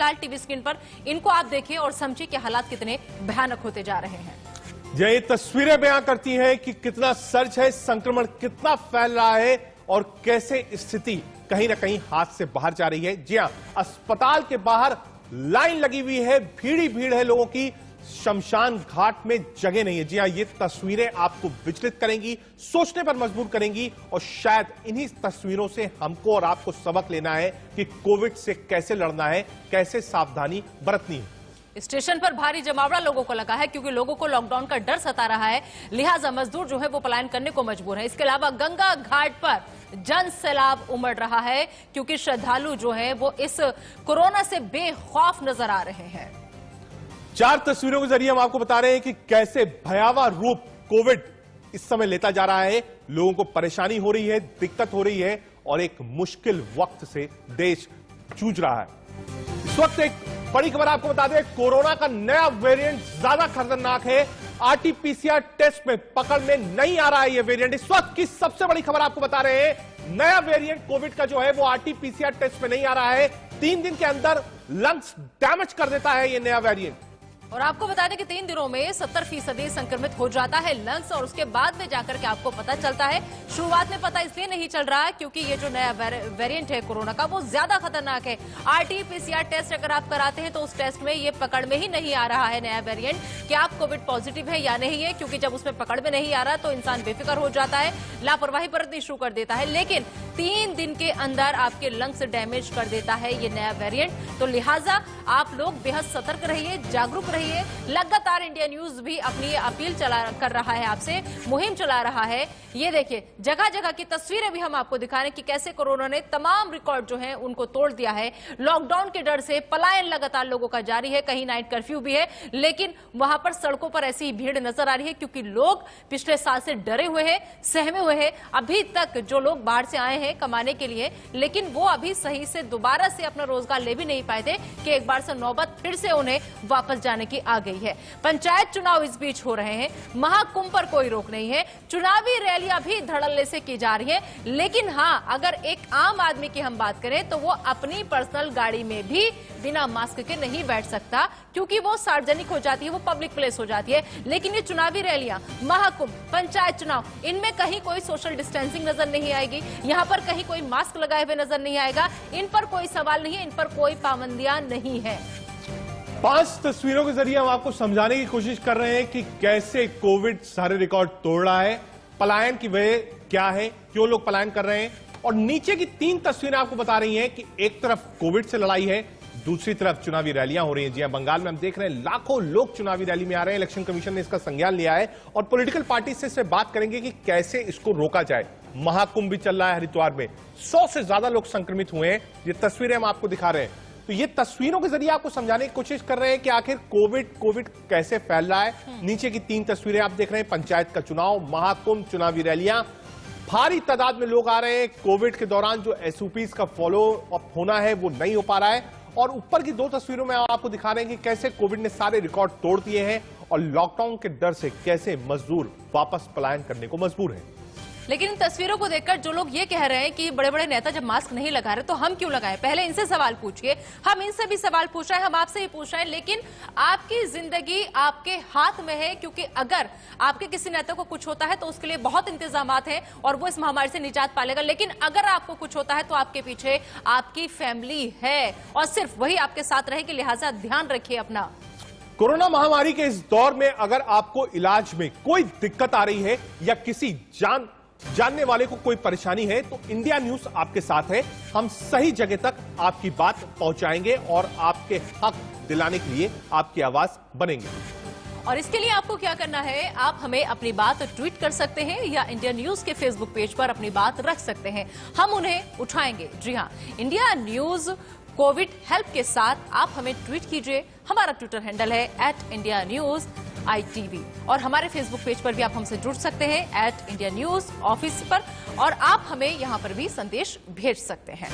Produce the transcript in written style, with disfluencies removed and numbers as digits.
फिलहाल TV screen पर इनको आप देखिए और समझिए कि हालात कितने भयानक होते जा रहे हैं। ये तस्वीरें बयां करती हैं कि कितना सर्ज है, संक्रमण कितना फैल रहा है और कैसे स्थिति कहीं ना कहीं हाथ से बाहर जा रही है। जी हां, अस्पताल के बाहर लाइन लगी हुई है, भीड़ भीड़ है लोगों की, शमशान घाट में जगह नहीं है। जी हां, ये तस्वीरें आपको विचलित करेंगी, सोचने पर मजबूर करेंगी और शायद इन्हीं तस्वीरों से हमको और आपको सबक लेना है कि कोविड से कैसे लड़ना है, कैसे सावधानी बरतनी है। स्टेशन पर भारी जमावड़ा लोगों को लगा है क्योंकि लोगों को लॉकडाउन का डर सता रहा है, लिहाजा मजदूर जो है वो पलायन करने को मजबूर है। इसके अलावा गंगा घाट पर जन सैलाब उमड़ रहा है क्योंकि श्रद्धालु जो है वो इस कोरोना से बेखौफ नजर आ रहे हैं। 4 तस्वीरों के जरिए हम आपको बता रहे हैं कि कैसे भयावह रूप कोविड इस समय लेता जा रहा है। लोगों को परेशानी हो रही है, दिक्कत हो रही है और एक मुश्किल वक्त से देश जूझ रहा है। इस वक्त एक बड़ी खबर आपको बता दें, कोरोना का नया वेरिएंट ज्यादा खतरनाक है। आरटीपीसीआर टेस्ट में पकड़ में नहीं आ रहा है ये वेरिएंट। इस वक्त की सबसे बड़ी खबर आपको बता रहे हैं, नया वेरिएंट कोविड का जो है वो आरटीपीसीआर टेस्ट में नहीं आ रहा है। 3 दिन के अंदर लंग्स डैमेज कर देता है ये नया वेरिएंट। और आपको बता दें कि 3 दिनों में 70% संक्रमित हो जाता है लंग्स और उसके बाद में जाकर के आपको पता चलता है। शुरुआत में पता इसलिए नहीं चल रहा है क्योंकि ये जो नया वेरिएंट है कोरोना का वो ज्यादा खतरनाक है। आरटीपीसीआर टेस्ट अगर आप कराते हैं तो उस टेस्ट में ये पकड़ में ही नहीं आ रहा है नया वेरिएंट कि आप कोविड पॉजिटिव है या नहीं है, क्योंकि जब उसमें पकड़ में नहीं आ रहा तो इंसान बेफिक्र हो जाता है, लापरवाही बरतनी शुरू कर देता है। लेकिन 3 दिन के अंदर आपके लंग्स डैमेज कर देता है ये नया वेरिएंट। तो लिहाजा आप लोग बेहद सतर्क रहिए, जागरूक रहिए। लगातार इंडिया न्यूज भी अपनी अपील कर रहा है, आपसे मुहिम चला रहा है। ये देखिए जगह जगह की तस्वीरें भी हम आपको दिखा रहे हैं कि कैसे कोरोना ने तमाम रिकॉर्ड जो हैं उनको तोड़ दिया है। लॉकडाउन के डर से पलायन लगातार लोगों का जारी है, कहीं नाइट कर्फ्यू भी है, लेकिन वहां पर सड़कों पर ऐसी भीड़ नजर आ रही है क्योंकि लोग पिछले साल से डरे हुए हैं, सहमे हुए हैं। अभी तक जो लोग बाहर से आए हैं कमाने के लिए, लेकिन वो अभी सही से दोबारा से अपना रोजगार ले भी नहीं पाए थे कि एक बार से नौबत फिर से उन्हें वापस जाने की आ गई है। पंचायत चुनाव इस बीच हो रहे हैं, महाकुंभ पर कोई रोक नहीं है, चुनावी रैलियां भी धड़ल्ले से की जा रही है। लेकिन हां, अगर एक आम आदमी की हम बात करें तो वो अपनी पर्सनल गाड़ी में भी बिना मास्क के नहीं बैठ सकता क्योंकि वो सार्वजनिक हो जाती है, वो पब्लिक प्लेस हो जाती है। लेकिन ये चुनावी रैलियां, महाकुंभ, पंचायत चुनाव, इनमें कहीं कोई सोशल डिस्टेंसिंग नजर नहीं आएगी, यहां पर कहीं कोई मास्क लगाए हुए नजर नहीं आएगा। इन पर कोई सवाल नहीं है, इन पर कोई पाबंदियां नहीं है। 5 तस्वीरों के जरिए हम आपको समझाने की कोशिश कर रहे हैं कि कैसे कोविड सारे रिकॉर्ड तोड़ रहा है, पलायन की वजह क्या है, क्यों लोग पलायन कर रहे हैं। और नीचे की 3 तस्वीरें आपको बता रही हैं कि एक तरफ कोविड से लड़ाई है, दूसरी तरफ चुनावी रैलियां हो रही हैं। जी हां, बंगाल में हम देख रहे हैं लाखों लोग चुनावी रैली में आ रहे हैं। इलेक्शन कमीशन ने इसका संज्ञान लिया है और पॉलिटिकल पार्टी से इससे बात करेंगे कि कैसे इसको रोका जाए। महाकुंभ भी चल रहा है हरिद्वार में, 100 से ज्यादा लोग संक्रमित हुए हैं। ये तस्वीरें हम आपको दिखा रहे हैं। तो ये तस्वीरों के जरिए आपको समझाने की कोशिश कर रहे हैं कि आखिर कोविड कैसे फैल रहा है। नीचे की 3 तस्वीरें आप देख रहे हैं, पंचायत का चुनाव, महाकुंभ, चुनावी रैलियां, भारी तादाद में लोग आ रहे हैं। कोविड के दौरान जो एसओपीज का फॉलो अप होना है वो नहीं हो पा रहा है। और ऊपर की 2 तस्वीरों में आपको दिखा रहे हैं कि कैसे कोविड ने सारे रिकॉर्ड तोड़ दिए हैं और लॉकडाउन के डर से कैसे मजदूर वापस पलायन करने को मजबूर हैं। लेकिन इन तस्वीरों को देखकर जो लोग ये कह रहे हैं कि बड़े बड़े नेता जब मास्क नहीं लगा रहे तो हम क्यों लगाएं, पहले इनसे सवाल पूछिए। हम इनसे भी सवाल पूछ रहे हैं, हम आपसे ही पूछ रहे हैं। लेकिन आपकी जिंदगी आपके हाथ में है, क्योंकि अगर आपके किसी नेता को कुछ होता है तो उसके लिए बहुत इंतजामात हैं और वो इस महामारी से निजात पालेगा। लेकिन अगर आपको कुछ होता है तो आपके पीछे आपकी फैमिली है और सिर्फ वही आपके साथ रहेगी, लिहाजा ध्यान रखिए अपना। कोरोना महामारी के इस दौर में अगर आपको इलाज में कोई दिक्कत आ रही है या किसी जानने वाले को कोई परेशानी है तो इंडिया न्यूज आपके साथ है। हम सही जगह तक आपकी बात पहुंचाएंगे और आपके हक दिलाने के लिए आपकी आवाज बनेंगे। और इसके लिए आपको क्या करना है, आप हमें अपनी बात ट्वीट कर सकते हैं या इंडिया न्यूज के फेसबुक पेज पर अपनी बात रख सकते हैं, हम उन्हें उठाएंगे। जी हां, इंडिया न्यूज कोविड हेल्प के साथ आप हमें ट्वीट कीजिए। हमारा ट्विटर हैंडल है @IndiaNewsITV और हमारे फेसबुक पेज पर भी आप हमसे जुड़ सकते हैं @IndiaNewsOffice पर, और आप हमें यहां पर भी संदेश भेज सकते हैं।